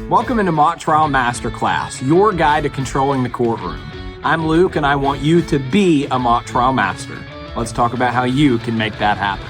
Welcome into Mock Trial Masterclass, your guide to controlling the courtroom. I'm Luke, and I want you to be a mock trial master. Let's talk about how you can make that happen.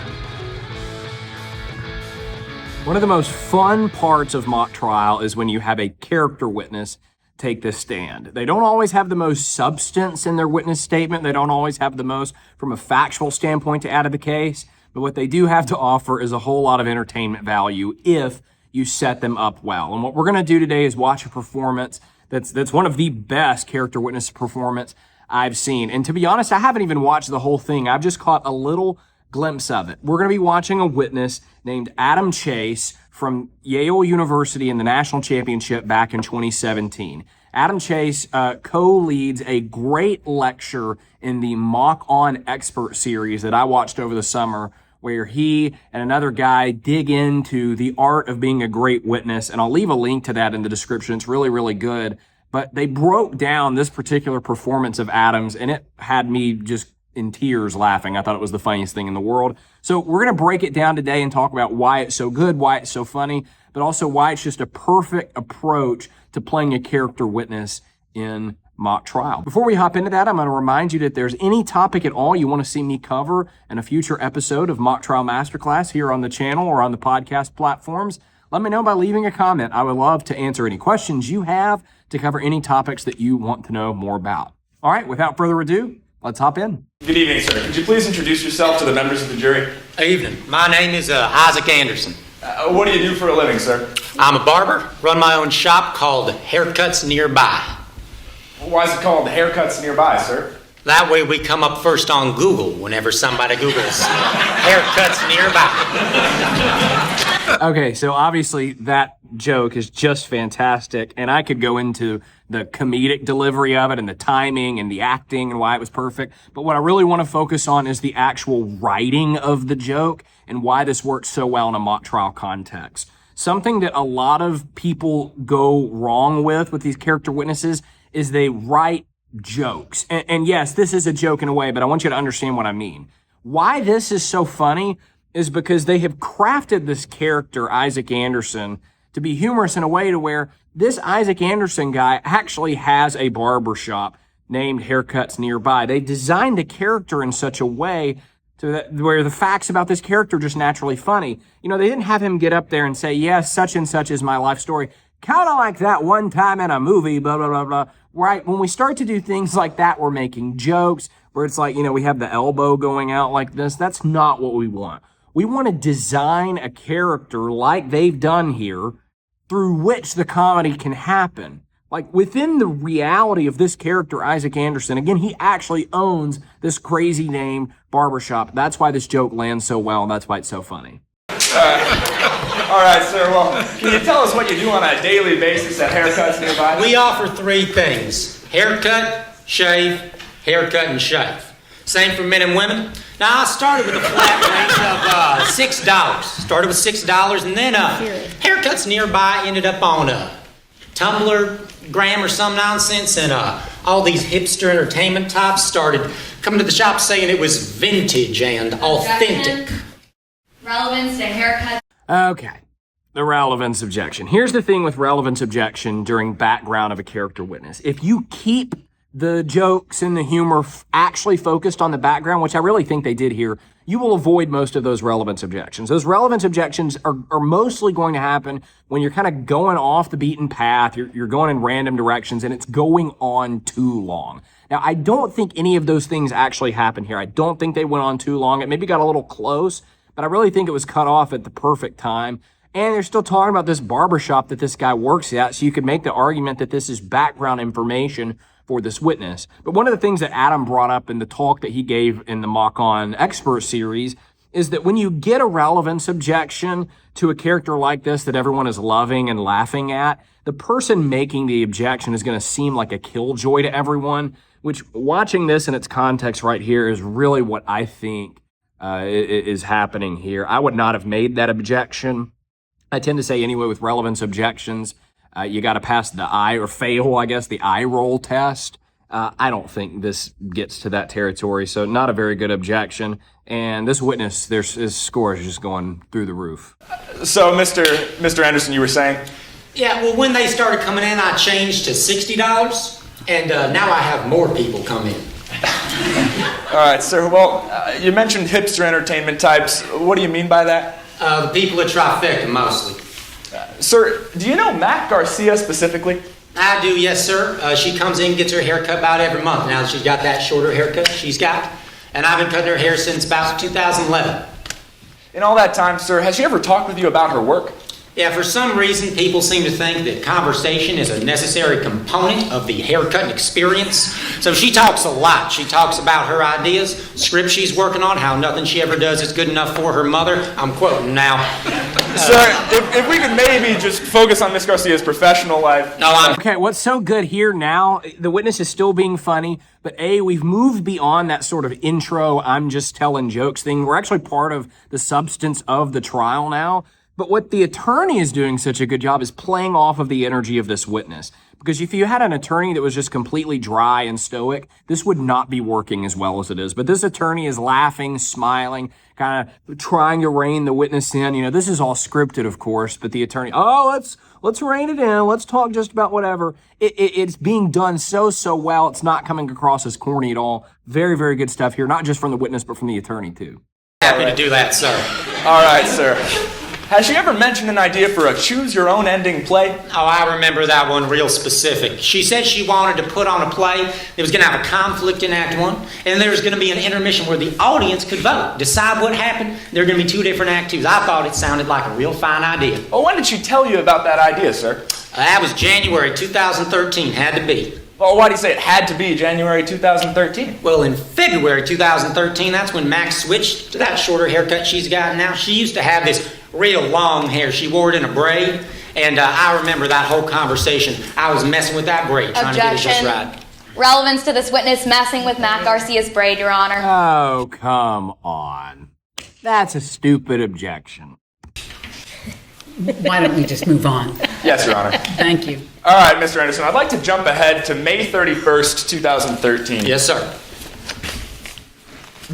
One of the most fun parts of mock trial is when you have a character witness take the stand. They don't always have the most substance in their witness statement. They don't always have the most from a factual standpoint to add to the case. But what they do have to offer is a whole lot of entertainment value if you set them up well. And what we're going to do today is watch a performance that's one of the best character witness performance I've seen. And to be honest, I haven't even watched the whole thing. I've just caught a little glimpse of it. We're going to be watching a witness named Adam Chase from Yale University in the national championship back in 2017. Adam Chase co-leads a great lecture in the Mock On Expert series that I watched over the summer, where he and another guy dig into the art of being a great witness. And I'll leave a link to that in the description. It's really, really good. But they broke down this particular performance of Adam's, and it had me just in tears laughing. I thought it was the funniest thing in the world. So we're going to break it down today and talk about why it's so good, why it's so funny, but also why it's just a perfect approach to playing a character witness in mock trial. Before we hop into that, I'm going to remind you that if there's any topic at all you want to see me cover in a future episode of Mock Trial Masterclass here on the channel or on the podcast platforms, let me know by leaving a comment. I would love to answer any questions you have to cover any topics that you want to know more about. All right, without further ado, let's hop in. Good evening, sir. Could you please introduce yourself to the members of the jury? Evening. My name is Isaac Anderson. What do you do for a living, sir? I'm a barber, run my own shop called Haircuts Nearby. Why is it called Haircuts Nearby, sir? That way we come up first on Google whenever somebody Googles Haircuts Nearby. Okay, so obviously that joke is just fantastic, and I could go into the comedic delivery of it and the timing and the acting and why it was perfect, but what I really want to focus on is the actual writing of the joke and why this works so well in a mock trial context. Something that a lot of people go wrong with these character witnesses is they write jokes. And yes, this is a joke in a way, but I want you to understand what I mean. Why this is so funny is because they have crafted this character, Isaac Anderson, to be humorous in a way to where this Isaac Anderson guy actually has a barber shop named Haircuts Nearby. They designed the character in such a way where the facts about this character are just naturally funny. You know, they didn't have him get up there and say, yes, such and such is my life story. Kind of like that one time in a movie, blah, blah, blah, blah. Right? When we start to do things like that, we're making jokes where it's like, you know, we have the elbow going out like this. That's not what we want. We want to design a character like they've done here through which the comedy can happen. Like within the reality of this character, Isaac Anderson, again, he actually owns this crazy name barbershop. That's why this joke lands so well, and that's why it's so funny. All right, sir. Well, can you tell us what you do on a daily basis at Haircuts Nearby? We offer three things: haircut, shave, haircut, and shave. Same for men and women. Now, I started with a flat rate of $6. Started with $6, and then Haircuts Nearby ended up on Tumblr, Gram, or some nonsense, and all these hipster entertainment types started coming to the shop saying it was vintage and authentic. Relevance to haircuts. Okay, the relevance objection. Here's the thing with relevance objection during background of a character witness. If you keep the jokes and the humor actually focused on the background, which I really think they did here, you will avoid most of those relevance objections. Those relevance objections are mostly going to happen when you're kind of going off the beaten path, you're going in random directions, and it's going on too long. Now, I don't think any of those things actually happened here. I don't think they went on too long. It maybe got a little close, but I really think it was cut off at the perfect time. And they're still talking about this barbershop that this guy works at, so you could make the argument that this is background information for this witness. But one of the things that Adam brought up in the talk that he gave in the Mock On Expert series is that when you get a relevance objection to a character like this that everyone is loving and laughing at, the person making the objection is going to seem like a killjoy to everyone, which watching this in its context right here is really what I think is happening here. I would not have made that objection. I tend to say anyway with relevance objections, you got to pass the eye or fail, I guess, the eye roll test. I don't think this gets to that territory, so not a very good objection. And this witness, his score is just going through the roof. So, Mr. Anderson, you were saying? Yeah, well, when they started coming in, I changed to $60, and now I have more people come in. All right, sir. Well, you mentioned hipster entertainment types. What do you mean by that? The people at Trifecta, mostly. Sir, do you know Mac Garcia specifically? I do, yes, sir. She comes in and gets her hair cut about every month now that she's got that shorter haircut she's got. And I've been cutting her hair since about 2011. In all that time, sir, has she ever talked with you about her work? Yeah, for some reason, people seem to think that conversation is a necessary component of the haircutting experience. So she talks a lot. She talks about her ideas, scripts she's working on, how nothing she ever does is good enough for her mother. I'm quoting now. Sir, if we could maybe just focus on Miss Garcia's professional life. No, I'm... Okay, what's so good here now, the witness is still being funny, but we've moved beyond that sort of intro, I'm just telling jokes thing. We're actually part of the substance of the trial now. But what the attorney is doing such a good job is playing off of the energy of this witness. Because if you had an attorney that was just completely dry and stoic, this would not be working as well as it is. But this attorney is laughing, smiling, kind of trying to rein the witness in. You know, this is all scripted, of course, but the attorney, let's rein it in. Let's talk just about whatever. It's being done so well. It's not coming across as corny at all. Very, very good stuff here, not just from the witness, but from the attorney, too. Happy to do that, sir. All right, sir. Has she ever mentioned an idea for a choose-your-own-ending play? Oh, I remember that one real specific. She said she wanted to put on a play that was going to have a conflict in Act 1, and there was going to be an intermission where the audience could vote, decide what happened. There were going to be 2 different Act 2s. I thought it sounded like a real fine idea. Well, when did she tell you about that idea, sir? That was January 2013, had to be. Well, why do you say it had to be January 2013? Well, in February 2013, that's when Max switched to that shorter haircut she's got now. She used to have this real long hair. She wore it in a braid, and I remember that whole conversation. I was messing with that braid, trying to get it just right. Relevance to this witness messing with Mac Garcia's braid, Your Honor. Oh, come on. That's a stupid objection. Why don't we just move on? Yes, Your Honor. Thank you. All right, Mr. Anderson, I'd like to jump ahead to May 31st, 2013. Yes, sir.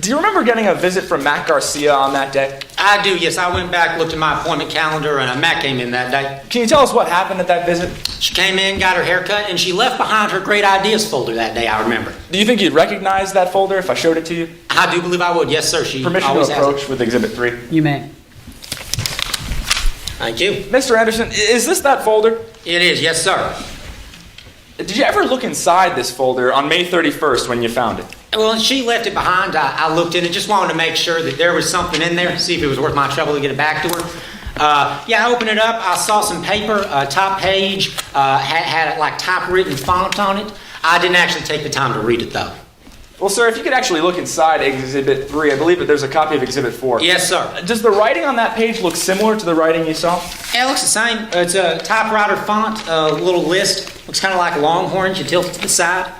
Do you remember getting a visit from Mac Garcia on that day? I do, yes. I went back, looked at my appointment calendar, and Mac came in that day. Can you tell us what happened at that visit? She came in, got her hair cut, and she left behind her great ideas folder that day, I remember. Do you think you'd recognize that folder if I showed it to you? I do believe I would, yes, sir. She Permission always to has approach with Exhibit 3. You may. Thank you. Mr. Anderson, is this that folder? It is, yes, sir. Did you ever look inside this folder on May 31st when you found it? Well, she left it behind. I looked in it, just wanted to make sure that there was something in there, see if it was worth my trouble to get it back to her. I opened it up. I saw some paper, top page, had it like typewritten font on it. I didn't actually take the time to read it, though. Well, sir, if you could actually look inside Exhibit 3, I believe that there's a copy of Exhibit 4. Yes, sir. Does the writing on that page look similar to the writing you saw? Yeah, it looks the same. It's a typewriter font, a little list. Looks kind of like Longhorns. You tilt it to the side.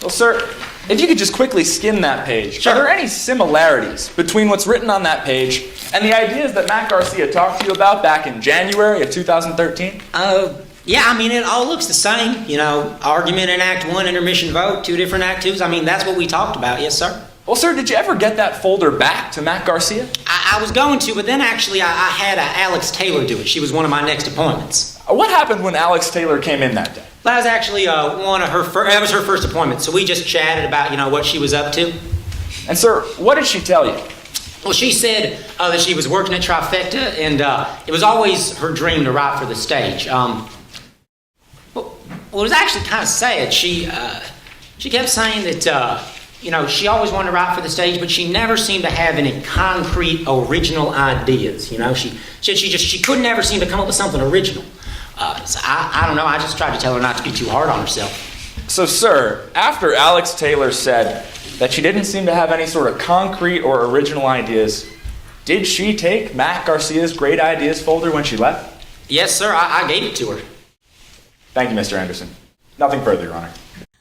Well, sir, if you could just quickly skim that page. Sure. Are there any similarities between what's written on that page and the ideas that Mac Garcia talked to you about back in January of 2013? Yeah, I mean, it all looks the same. You know, argument in Act 1, intermission vote, 2 different Act 2s. I mean, that's what we talked about. Yes, sir. Well, sir, did you ever get that folder back to Mac Garcia? I was going to, but then actually I had Alex Taylor do it. She was one of my next appointments. What happened when Alex Taylor came in that day? That was actually one of her that was her first appointment. So we just chatted about, what she was up to. And, sir, what did she tell you? Well, she said that she was working at Trifecta, and it was always her dream to write for the stage. Well, it was actually kind of sad. She kept saying that, she always wanted to write for the stage, but she never seemed to have any concrete, original ideas. She said she couldn't ever seem to come up with something original. So I don't know. I just tried to tell her not to be too hard on herself. So, sir, after Alex Taylor said that she didn't seem to have any sort of concrete or original ideas, did she take Mac Garcia's great ideas folder when she left? Yes, sir. I gave it to her. Thank you, Mr. Anderson. Nothing further, Your Honor.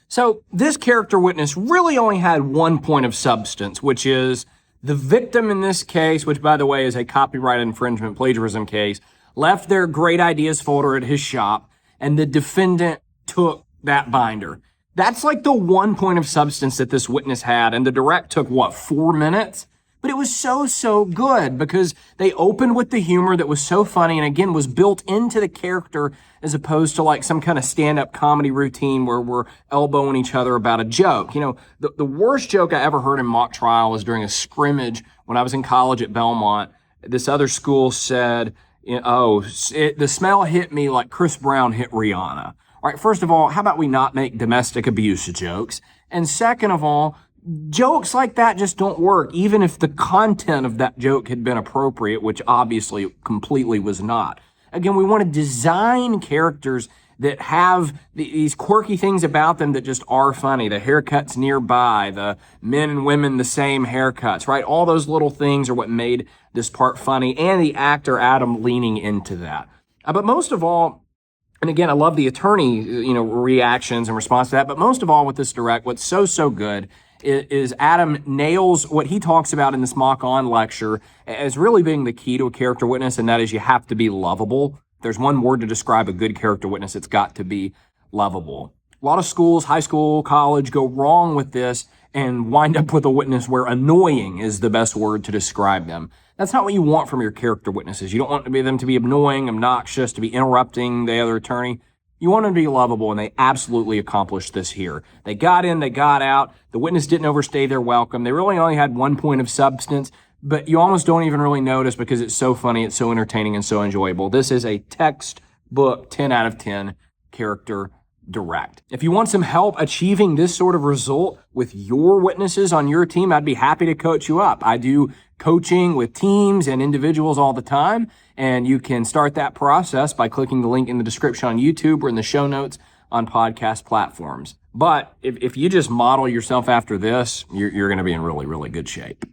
So this character witness really only had one point of substance, which is the victim in this case, which, by the way, is a copyright infringement plagiarism case, left their great ideas folder at his shop, and the defendant took that binder. That's like the one point of substance that this witness had, and the direct took, 4 minutes? But it was so good because they opened with the humor that was so funny and again was built into the character as opposed to like some kind of stand-up comedy routine where we're elbowing each other about a joke. You know, the worst joke I ever heard in mock trial was during a scrimmage when I was in college at Belmont. This other school said, the smell hit me like Chris Brown hit Rihanna. All right, first of all, how about we not make domestic abuse jokes? And second of all, jokes like that just don't work, even if the content of that joke had been appropriate, which obviously completely was not. Again, we want to design characters that have these quirky things about them that just are funny. The haircuts nearby, the men and women, the same haircuts, right? All those little things are what made this part funny, and the actor Adam leaning into that. But most of all, and again, I love the attorney, reactions and response to that, but most of all with this direct, what's so good is Adam nails what he talks about in this mock-on lecture as really being the key to a character witness, and that is you have to be lovable. If there's one word to describe a good character witness, it's got to be lovable. A lot of schools, high school, college, go wrong with this and wind up with a witness where annoying is the best word to describe them. That's not what you want from your character witnesses. You don't want them to be annoying, obnoxious, to be interrupting the other attorney. You want them to be lovable, and they absolutely accomplished this here. They got in, they got out. The witness didn't overstay their welcome. They really only had 1 point of substance, but you almost don't even really notice because it's so funny, it's so entertaining, and so enjoyable. This is a textbook 10 out of 10 character direct. If you want some help achieving this sort of result with your witnesses on your team, I'd be happy to coach you up. I do coaching with teams and individuals all the time, and you can start that process by clicking the link in the description on YouTube or in the show notes on podcast platforms. But if you just model yourself after this, you're going to be in really good shape.